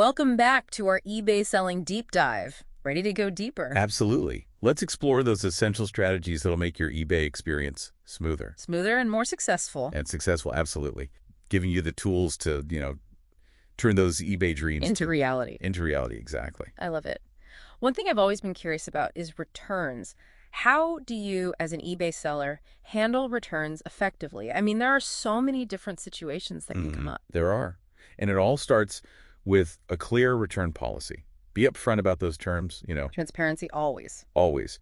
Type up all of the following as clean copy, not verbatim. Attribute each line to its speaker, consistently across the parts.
Speaker 1: Welcome back to our eBay selling deep dive. Ready to go deeper?
Speaker 2: Absolutely. Let's explore those essential strategies that'll make your eBay experience smoother.
Speaker 1: Smoother and more successful.
Speaker 2: And successful, absolutely. Giving you the tools to, turn those eBay dreams
Speaker 1: Into reality.
Speaker 2: Into reality, exactly.
Speaker 1: I love it. One thing I've always been curious about is returns. How do you, as an eBay seller, handle returns effectively? I mean, there are so many different situations that can come up.
Speaker 2: There are. And it all starts with a clear return policy. Be upfront about those terms,
Speaker 1: Transparency always.
Speaker 2: always.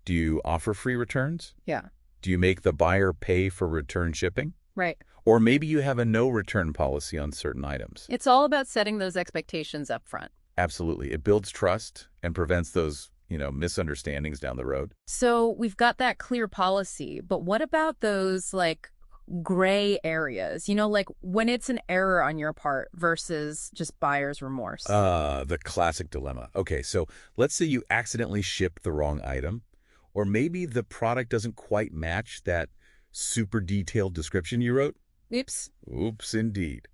Speaker 2: Do you offer free returns?
Speaker 1: Yeah,
Speaker 2: Do you make the buyer pay for return shipping?
Speaker 1: right.
Speaker 2: Or maybe you have a no return policy on certain items.
Speaker 1: It's all about setting those expectations up front.
Speaker 2: Absolutely. It builds trust and prevents those, misunderstandings down the road.
Speaker 1: So we've got that clear policy, but what about those gray areas? Like when it's an error on your part versus just buyer's remorse.
Speaker 2: The classic dilemma. Okay, so let's say you accidentally ship the wrong item, or maybe the product doesn't quite match that super detailed description you wrote.
Speaker 1: Oops.
Speaker 2: Oops, indeed.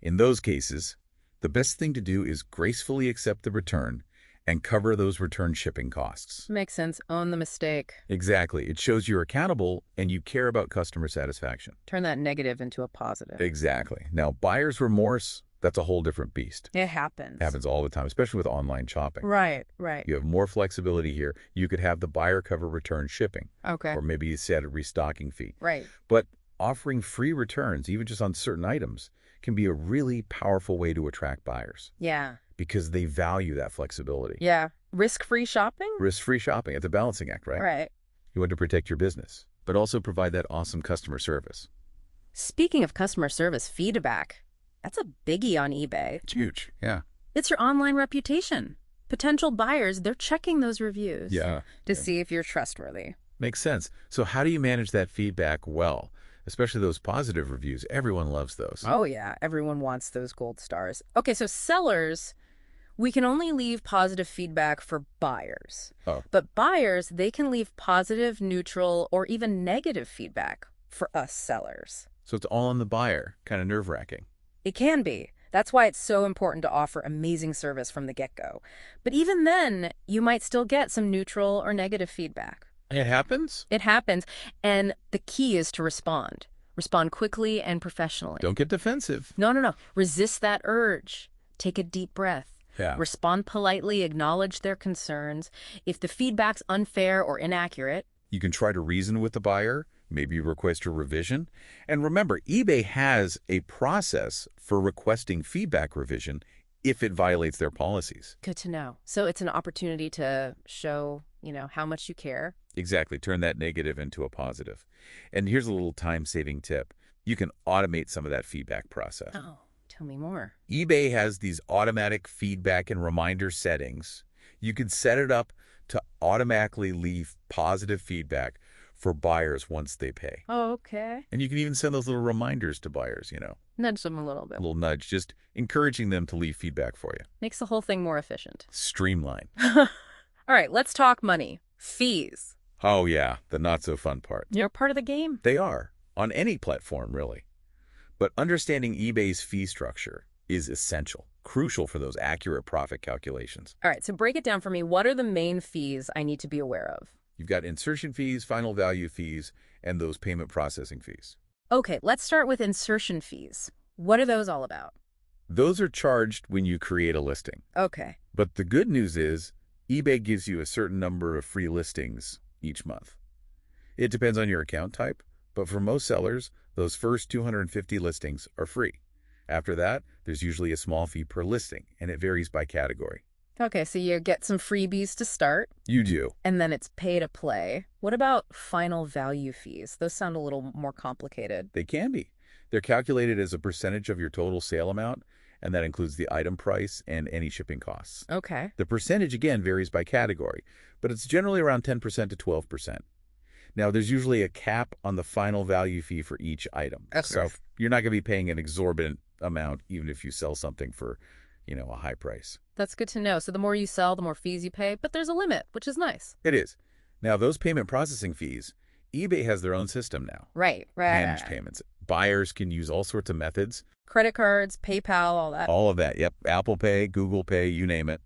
Speaker 2: In those cases, the best thing to do is gracefully accept the return and cover those return shipping costs.
Speaker 1: Makes sense. Own the mistake.
Speaker 2: Exactly. It shows you're accountable and you care about customer satisfaction.
Speaker 1: Turn that negative into a positive.
Speaker 2: Exactly. Now, buyer's remorse, that's a whole different beast.
Speaker 1: It happens.
Speaker 2: Happens all the time, especially with online shopping.
Speaker 1: Right.
Speaker 2: You have more flexibility here. You could have the buyer cover return shipping.
Speaker 1: Okay.
Speaker 2: Or maybe you set a restocking fee.
Speaker 1: Right.
Speaker 2: But offering free returns, even just on certain items, can be a really powerful way to attract buyers
Speaker 1: Yeah.
Speaker 2: because they value that flexibility.
Speaker 1: Yeah. Risk-free shopping?
Speaker 2: Risk-free shopping. It's a balancing act, right?
Speaker 1: Right.
Speaker 2: You want to protect your business, but also provide that awesome customer service.
Speaker 1: Speaking of customer service, feedback. That's a biggie on eBay.
Speaker 2: It's huge. Yeah.
Speaker 1: It's your online reputation. Potential buyers, they're checking those reviews to see if you're trustworthy.
Speaker 2: Makes sense. So how do you manage that feedback well? Especially those positive reviews. Everyone loves those.
Speaker 1: Oh, yeah. Everyone wants those gold stars. Okay, so sellers, we can only leave positive feedback for buyers.
Speaker 2: Oh.
Speaker 1: But buyers, they can leave positive, neutral, or even negative feedback for us sellers.
Speaker 2: So it's all on the buyer. Kind of nerve-wracking.
Speaker 1: It can be. That's why it's so important to offer amazing service from the get-go. But even then, you might still get some neutral or negative feedback.
Speaker 2: It happens?
Speaker 1: It happens, and the key is to respond. Respond quickly and professionally.
Speaker 2: Don't get defensive.
Speaker 1: No. Resist that urge. Take a deep breath.
Speaker 2: Yeah.
Speaker 1: Respond politely, acknowledge their concerns. If the feedback's unfair or inaccurate,
Speaker 2: You can try to reason with the buyer, maybe request a revision. And remember, eBay has a process for requesting feedback revision if it violates their policies.
Speaker 1: good to know. So it's an opportunity to show, how much you care.
Speaker 2: Exactly. Turn that negative into a positive. And here's a little time-saving tip. You can automate some of that feedback process.
Speaker 1: Oh, tell me more.
Speaker 2: eBay has these automatic feedback and reminder settings. You can set it up to automatically leave positive feedback for buyers once they pay.
Speaker 1: Oh, okay.
Speaker 2: And you can even send those little reminders to buyers,
Speaker 1: Nudge them a little bit.
Speaker 2: a little nudge, just encouraging them to leave feedback for you.
Speaker 1: Makes the whole thing more efficient.
Speaker 2: Streamline.
Speaker 1: All right, let's talk money. Fees.
Speaker 2: Oh, yeah, the not-so-fun part.
Speaker 1: You're part of the game.
Speaker 2: They are, on any platform, really. But understanding eBay's fee structure is essential, crucial for those accurate profit calculations.
Speaker 1: All right, so break it down for me. What are the main fees I need to be aware of?
Speaker 2: You've got insertion fees, final value fees, and those payment processing fees.
Speaker 1: Okay, let's start with insertion fees. What are those all about?
Speaker 2: Those are charged when you create a listing.
Speaker 1: Okay.
Speaker 2: But the good news is eBay gives you a certain number of free listings each month. It depends on your account type, but for most sellers, those first 250 listings are free. After that, there's usually a small fee per listing, and it varies by category.
Speaker 1: Okay, so you get some freebies to start,
Speaker 2: You do.
Speaker 1: and then it's pay to play. What about final value fees? Those sound a little more complicated.
Speaker 2: They can be. They're calculated as a percentage of your total sale amount, and that includes the item price and any shipping costs.
Speaker 1: Okay.
Speaker 2: The percentage, again, varies by category, but it's generally around 10% to 12%. Now, there's usually a cap on the final value fee for each item.
Speaker 1: Okay.
Speaker 2: So you're not going to be paying an exorbitant amount even if you sell something for, a high price.
Speaker 1: That's good to know. So the more you sell, the more fees you pay, but there's a limit, which is nice.
Speaker 2: It is. Now, those payment processing fees, eBay has their own system now.
Speaker 1: Right.
Speaker 2: Managed payments. Buyers can use all sorts of methods.
Speaker 1: Credit cards, PayPal, all that.
Speaker 2: All of that, yep. Apple Pay, Google Pay, you name it.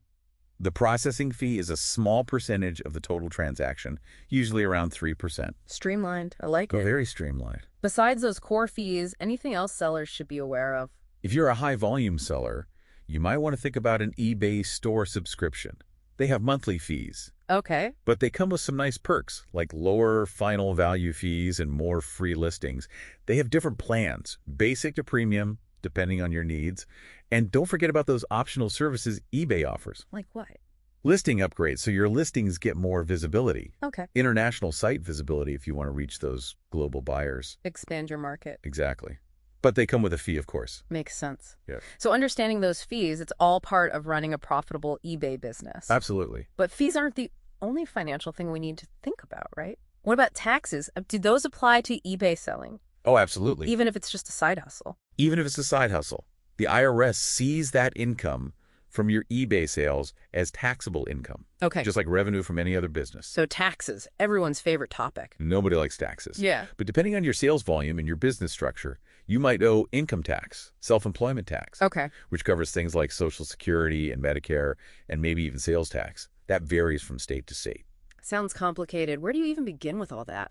Speaker 2: The processing fee is a small percentage of the total transaction, usually around 3%.
Speaker 1: Streamlined. I like it.
Speaker 2: Very streamlined.
Speaker 1: Besides those core fees, anything else sellers should be aware of?
Speaker 2: If you're a high-volume seller, you might want to think about an eBay store subscription. They have monthly fees,
Speaker 1: Okay.
Speaker 2: but they come with some nice perks, like lower final value fees and more free listings. They have different plans, basic to premium, depending on your needs. And don't forget about those optional services eBay offers.
Speaker 1: Like what?
Speaker 2: Listing upgrades, so your listings get more visibility.
Speaker 1: Okay.
Speaker 2: International site visibility if you want to reach those global buyers.
Speaker 1: Expand your market.
Speaker 2: Exactly. But they come with a fee, of course.
Speaker 1: Makes sense.
Speaker 2: Yeah.
Speaker 1: So understanding those fees, it's all part of running a profitable eBay business.
Speaker 2: Absolutely.
Speaker 1: But fees aren't the only financial thing we need to think about, right? What about taxes? Do those apply to eBay selling?
Speaker 2: Oh, absolutely.
Speaker 1: Even if it's just a side hustle?
Speaker 2: Even if it's a side hustle. The IRS sees that income from your eBay sales as taxable income.
Speaker 1: Okay.
Speaker 2: Just like revenue from any other business.
Speaker 1: So taxes, everyone's favorite topic.
Speaker 2: Nobody likes taxes.
Speaker 1: Yeah.
Speaker 2: But depending on your sales volume and your business structure, you might owe income tax, self-employment tax,
Speaker 1: Okay.
Speaker 2: which covers things like Social Security and Medicare and maybe even sales tax. That varies from state to state.
Speaker 1: Sounds complicated. Where do you even begin with all that?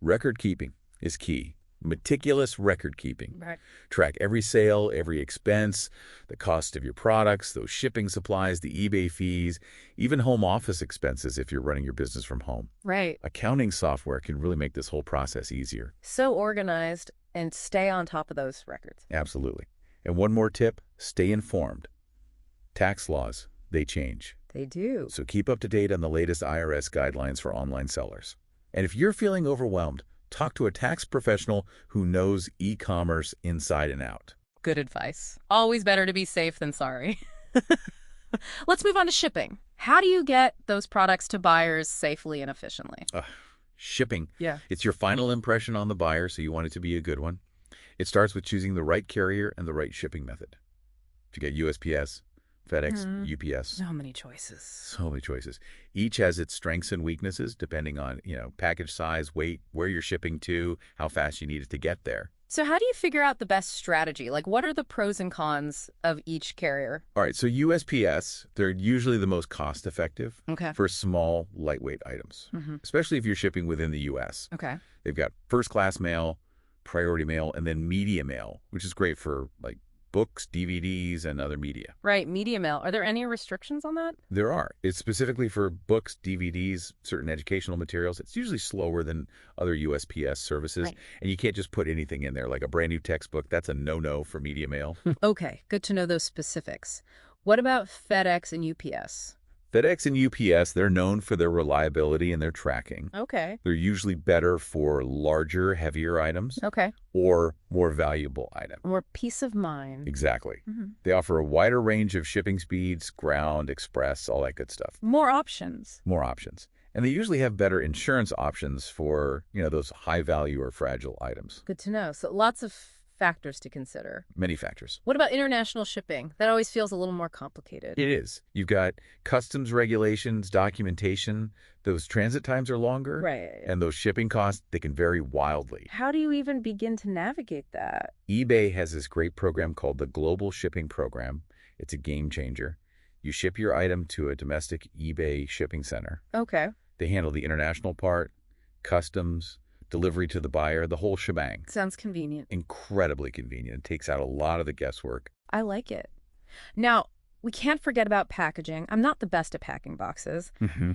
Speaker 2: Record keeping is key. Meticulous record keeping.
Speaker 1: Right.
Speaker 2: Track every sale, every expense, the cost of your products, those shipping supplies, the eBay fees, even home office expenses if you're running your business from home.
Speaker 1: Right.
Speaker 2: Accounting software can really make this whole process easier.
Speaker 1: So organized and stay on top of those records.
Speaker 2: Absolutely. And one more tip, stay informed. Tax laws, they change.
Speaker 1: They do.
Speaker 2: So keep up to date on the latest IRS guidelines for online sellers. And if you're feeling overwhelmed, talk to a tax professional who knows e-commerce inside and out.
Speaker 1: Good advice. Always better to be safe than sorry. Let's move on to shipping. How do you get those products to buyers safely and efficiently?
Speaker 2: Shipping.
Speaker 1: Yeah.
Speaker 2: It's your final impression on the buyer, so you want it to be a good one. It starts with choosing the right carrier and the right shipping method. If you get USPS, FedEx, UPS.
Speaker 1: So many choices.
Speaker 2: So many choices. Each has its strengths and weaknesses depending on, package size, weight, where you're shipping to, how fast you need it to get there.
Speaker 1: So how do you figure out the best strategy? Like, what are the pros and cons of each carrier?
Speaker 2: All right, so USPS, they're usually the most cost-effective
Speaker 1: Okay.
Speaker 2: for small, lightweight items, especially if you're shipping within the U.S.
Speaker 1: Okay.
Speaker 2: They've got first-class mail, priority mail, and then media mail, which is great for, like, books, DVDs, and other media.
Speaker 1: Right. Media mail. Are there any restrictions on that?
Speaker 2: There are. It's specifically for books, DVDs, certain educational materials. It's usually slower than other USPS services.
Speaker 1: Right.
Speaker 2: And you can't just put anything in there, like a brand new textbook. That's a no-no for media mail.
Speaker 1: Okay. Good to know those specifics. What about FedEx and UPS?
Speaker 2: FedEx and UPS, they're known for their reliability and their tracking.
Speaker 1: Okay.
Speaker 2: They're usually better for larger, heavier items
Speaker 1: Okay.
Speaker 2: or more valuable items.
Speaker 1: More peace of mind.
Speaker 2: Exactly. They offer a wider range of shipping speeds, ground, express, all that good stuff.
Speaker 1: More options.
Speaker 2: More options. And they usually have better insurance options for, those high value or fragile items.
Speaker 1: Good to know. So lots of factors to consider.
Speaker 2: Many factors.
Speaker 1: What about international shipping? That always feels a little more complicated.
Speaker 2: It is. You've got customs regulations, documentation. Those transit times are longer.
Speaker 1: Right.
Speaker 2: And those shipping costs, they can vary wildly.
Speaker 1: How do you even begin to navigate that?
Speaker 2: eBay has this great program called the Global Shipping Program. It's a game changer. You ship your item to a domestic eBay shipping center.
Speaker 1: Okay.
Speaker 2: They handle the international part, customs, delivery to the buyer, the whole shebang.
Speaker 1: Sounds convenient.
Speaker 2: Incredibly convenient. It takes out a lot of the guesswork.
Speaker 1: I like it. Now, we can't forget about packaging. I'm not the best at packing boxes.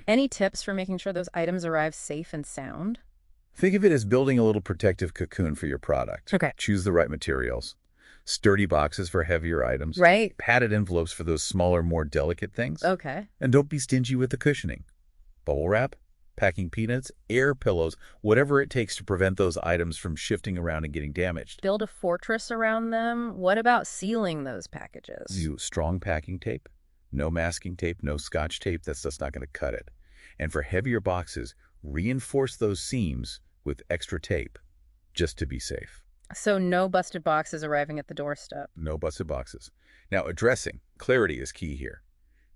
Speaker 1: Any tips for making sure those items arrive safe and sound?
Speaker 2: Think of it as building a little protective cocoon for your product.
Speaker 1: Okay.
Speaker 2: Choose the right materials. Sturdy boxes for heavier items.
Speaker 1: Right.
Speaker 2: Padded envelopes for those smaller, more delicate things.
Speaker 1: Okay.
Speaker 2: And don't be stingy with the cushioning. Bubble wrap, packing peanuts, air pillows, whatever it takes to prevent those items from shifting around and getting damaged.
Speaker 1: Build a fortress around them. What about sealing those packages?
Speaker 2: Use strong packing tape. No masking tape, no scotch tape. That's just not going to cut it. And for heavier boxes, reinforce those seams with extra tape, just to be safe.
Speaker 1: So no busted boxes arriving at the doorstep.
Speaker 2: No busted boxes. Now, addressing. Clarity is key here.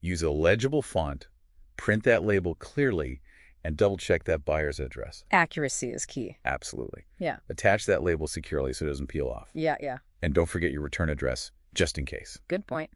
Speaker 2: Use a legible font, print that label clearly, And double-check that buyer's address.
Speaker 1: Accuracy is key.
Speaker 2: Absolutely.
Speaker 1: Yeah.
Speaker 2: Attach that label securely so it doesn't peel off.
Speaker 1: Yeah, yeah.
Speaker 2: And don't forget your return address, just in case.
Speaker 1: Good point.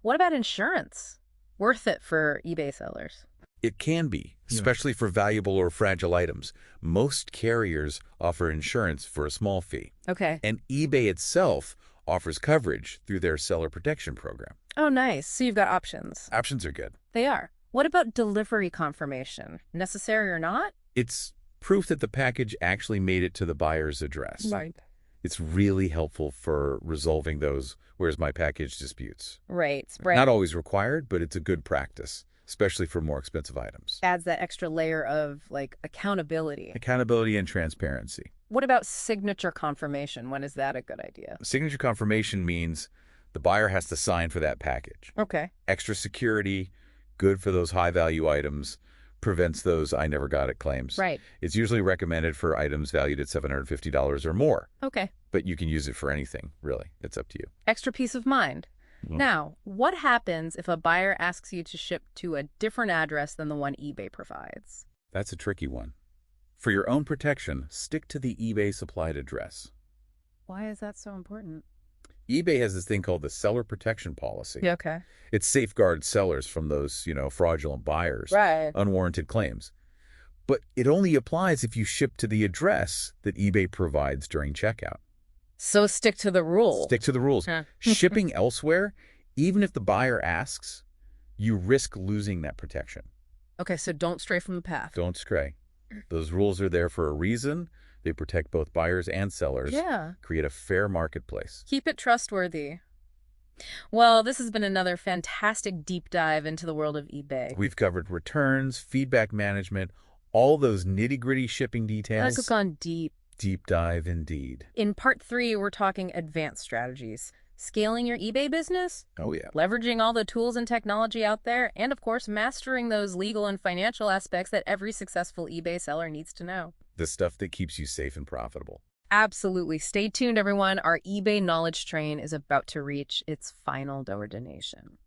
Speaker 1: What about insurance? Worth it for eBay sellers?
Speaker 2: It can be, especially for valuable or fragile items. Most carriers offer insurance for a small fee.
Speaker 1: Okay.
Speaker 2: And eBay itself offers coverage through their seller protection program.
Speaker 1: Oh, nice. So you've got options.
Speaker 2: Options are good.
Speaker 1: They are. What about delivery confirmation? Necessary or not?
Speaker 2: It's proof that the package actually made it to the buyer's address.
Speaker 1: Right.
Speaker 2: It's really helpful for resolving those "where's my package" disputes.
Speaker 1: Right. Right.
Speaker 2: Not always required, but it's a good practice, especially for more expensive items.
Speaker 1: Adds that extra layer of, like, accountability.
Speaker 2: Accountability and transparency.
Speaker 1: What about signature confirmation? When is that a good idea?
Speaker 2: Signature confirmation means the buyer has to sign for that package.
Speaker 1: Okay.
Speaker 2: Extra security, good for those high-value items, prevents those "I never got it" claims.
Speaker 1: Right.
Speaker 2: It's usually recommended for items valued at $750 or more.
Speaker 1: Okay.
Speaker 2: But you can use it for anything, really. It's up to you.
Speaker 1: Extra peace of mind. Now, what happens if a buyer asks you to ship to a different address than the one eBay provides?
Speaker 2: That's a tricky one. For your own protection, stick to the eBay supplied address.
Speaker 1: Why is that so important?
Speaker 2: eBay has this thing called the seller protection policy.
Speaker 1: Yeah, okay.
Speaker 2: It safeguards sellers from those, fraudulent buyers,
Speaker 1: Right.
Speaker 2: unwarranted claims. But it only applies if you ship to the address that eBay provides during checkout.
Speaker 1: So stick to the rule.
Speaker 2: Stick to the rules.
Speaker 1: Huh.
Speaker 2: Shipping elsewhere, even if the buyer asks, you risk losing that protection.
Speaker 1: Okay, so don't stray from the path.
Speaker 2: Don't stray. Those rules are there for a reason. They protect both buyers and sellers.
Speaker 1: Yeah.
Speaker 2: Create a fair marketplace.
Speaker 1: Keep it trustworthy. Well, this has been another fantastic deep dive into the world of eBay.
Speaker 2: We've covered returns, feedback management, all those nitty-gritty shipping details.
Speaker 1: That's gone deep.
Speaker 2: Deep dive indeed.
Speaker 1: In part 3, we're talking advanced strategies. Scaling your eBay business,
Speaker 2: Oh, yeah.
Speaker 1: leveraging all the tools and technology out there, and of course, mastering those legal and financial aspects that every successful eBay seller needs to know.
Speaker 2: The stuff that keeps you safe and profitable.
Speaker 1: Absolutely. Stay tuned, everyone. Our eBay knowledge train is about to reach its final destination.